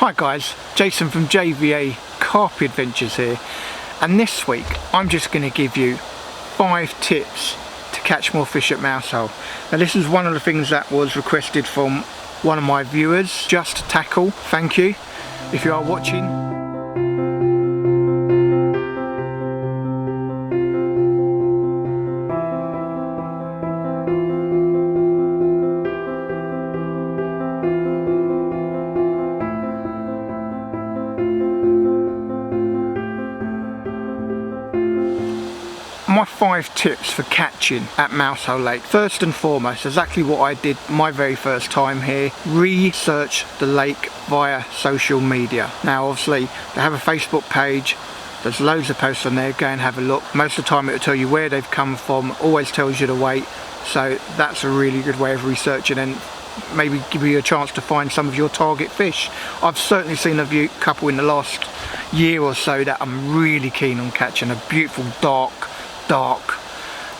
Hi guys, Jason from JVA Carp Adventures here, and this week I'm just going to give you 5 tips to catch more fish at Mousehole. Now this is one of the things that was requested from one of my viewers, Just Tackle. Thank you if you are watching. My 5 tips for catching at Mousehole Lake. First and foremost, exactly what I did my very first time here, research the lake via social media. Now obviously they have a Facebook page, there's loads of posts on there, go and have a look. Most of the time it will tell you where they've come from, always tells you the weight, so that's a really good way of researching and maybe give you a chance to find some of your target fish. I've certainly seen a couple in the last year or so that I'm really keen on catching. A beautiful dark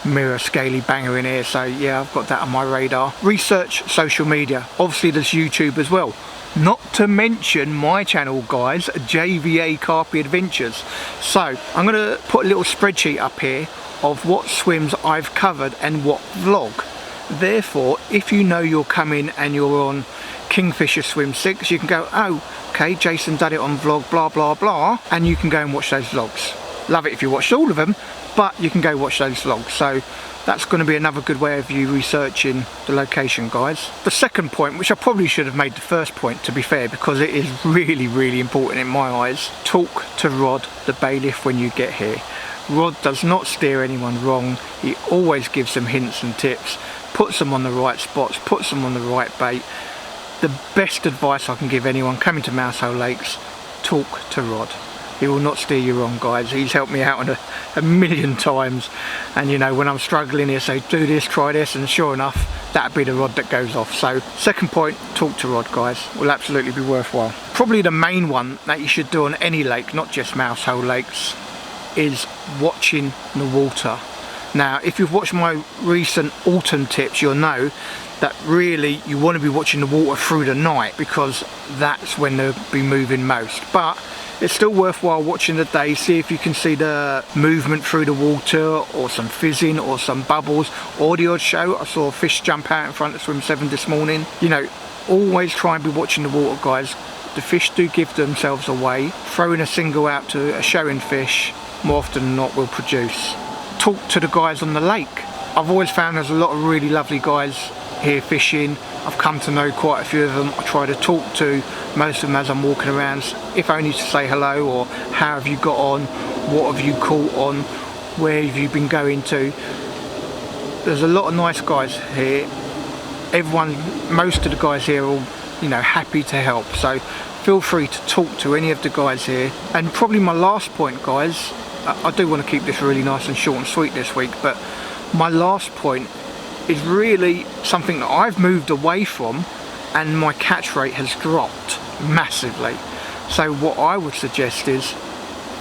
mirror scaly banger in here, so yeah, I've got that on my radar. Research social media, obviously there's YouTube as well, not to mention my channel guys, JVA Carp Adventures. So I'm going to put a little spreadsheet up here of what swims I've covered and what vlog. Therefore if you know you're coming and you're on Kingfisher Swim 6, you can go, oh okay, Jason did it on vlog blah blah blah, and you can go and watch those vlogs. Love it if you watched all of them, but you can go watch those vlogs. So that's going to be another good way of you researching the location, guys. The second point, which I probably should have made the first point to be fair, because it is really important in my eyes, talk to Rod the bailiff when you get here. Rod does not steer anyone wrong, he always gives them hints and tips, puts them on the right spots, puts them on the right bait. The best advice I can give anyone coming to Mousehole Lakes, talk to Rod. He will not steer you wrong, guys. He's helped me out on a million times, and you know, when I'm struggling he'll say do this, try this, and sure enough that'd be the rod that goes off. So second point, talk to Rod, guys. Will absolutely be worthwhile. Probably the main one that you should do on any lake, not just Mousehole Lakes, is watching the water. Now if you've watched my recent autumn tips, you'll know that really you want to be watching the water through the night, because that's when they'll be moving most. But it's still worthwhile watching the day, see if you can see the movement through the water, or some fizzing, or some bubbles, or the odd show. I saw a fish jump out in front of swim 7 this morning. You know, always try and be watching the water, guys. The fish do give themselves away. Throwing a single out to a showing fish, more often than not, will produce. Talk to the guys on the lake. I've always found there's a lot of really lovely guys here fishing. I've come to know quite a few of them. I try to talk to most of them as I'm walking around, if only to say hello, or how have you got on, what have you caught on, where have you been going to. There's a lot of nice guys here. Most of the guys here are all, you know, happy to help, so feel free to talk to any of the guys here. And probably my last point, guys, I do want to keep this really nice and short and sweet this week, but my last point is really something that I've moved away from, and my catch rate has dropped massively. So what I would suggest is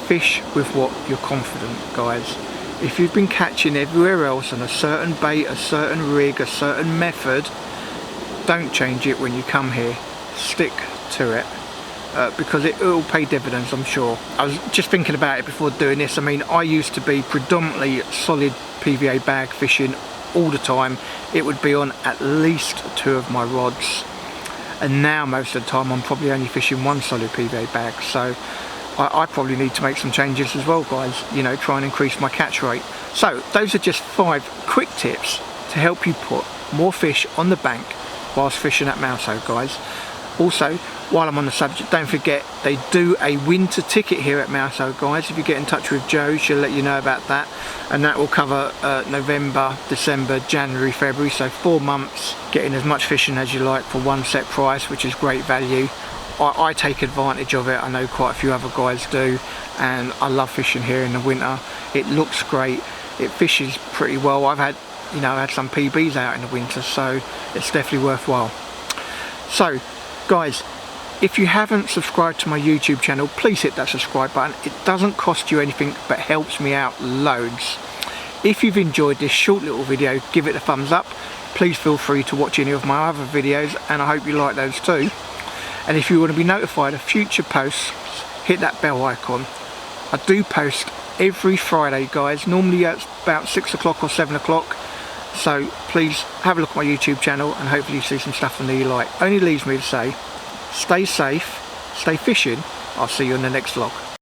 fish with what you're confident, guys. If you've been catching everywhere else on a certain bait, a certain rig, a certain method, don't change it when you come here. Stick to it, because it will pay dividends, I'm sure. I was just thinking about it before doing this. I mean, I used to be predominantly solid PVA bag fishing all the time. It would be on at least 2 of my rods, and now most of the time I'm probably only fishing 1 solid PVA bag. So I probably need to make some changes as well, guys, you know, try and increase my catch rate. So those are just 5 quick tips to help you put more fish on the bank whilst fishing at Mousehole, guys. Also, while I'm on the subject, don't forget they do a winter ticket here at Mousehole, guys. If you get in touch with Jo, she'll let you know about that, and that will cover November, December, January, February, so 4 months, getting as much fishing as you like for one set price, which is great value. I take advantage of it. I know quite a few other guys do, and I love fishing here in the winter. It looks great, it fishes pretty well. I've had, you know, had some PBs out in the winter, so it's definitely worthwhile. So guys, if you haven't subscribed to my YouTube channel, please hit that subscribe button. It doesn't cost you anything, but helps me out loads. If you've enjoyed this short little video, give it a thumbs up. Please feel free to watch any of my other videos, and I hope you like those too. And if you want to be notified of future posts, hit that bell icon. I do post every Friday, guys. Normally it's about 6 o'clock or 7 o'clock. So please have a look at my YouTube channel and hopefully you see some stuff on there you like. Only leaves me to say, stay safe, stay fishing. I'll see you in the next vlog.